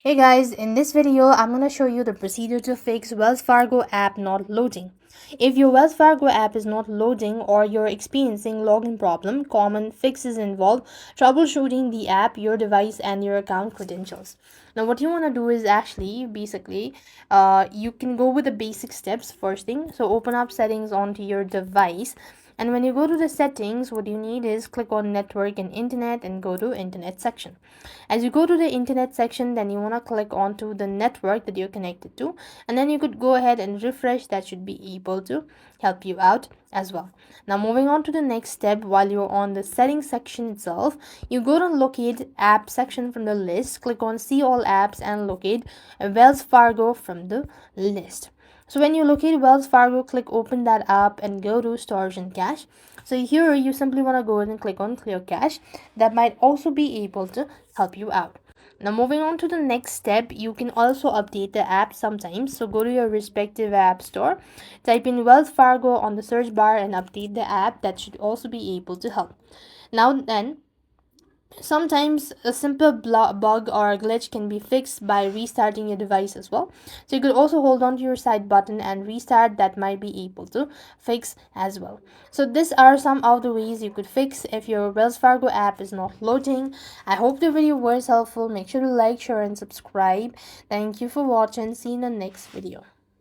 Hey guys, in this video, I'm going to show you the procedure to fix Wells Fargo app not loading. If your Wells Fargo app is not loading or you're experiencing login problem, common fixes involve troubleshooting the app, your device, and your account credentials. Now, what you want to do is actually, basically, you can go with the basic steps first thing. So open up settings onto your device. And when you go to the settings, what you need is click on network and internet and go to internet section. As you go to the internet section, then you want to click onto the network that you're connected to, and then you could go ahead and refresh. That should be able to help you out as well. Now moving on to the next step, while you're on the settings section itself, you go to locate app section from the list, click on see all apps and locate Wells Fargo from the list. So when you locate Wells Fargo, click open that up and go to storage and cache. So here you simply want to go ahead and click on clear cache. That might also be able to help you out. Now moving on to the next step, you can also update the app sometimes. So go to your respective app store, type in Wells Fargo on the search bar and update the app. That should also be able to help. Now then, sometimes a simple bug or a glitch can be fixed by restarting your device as well. So you could also hold on to your side button and restart. That might be able to fix as well. So these are some of the ways you could fix if your Wells Fargo app is not loading. I hope the video was helpful. Make sure to like, share and subscribe. Thank you for watching. See you in the next video.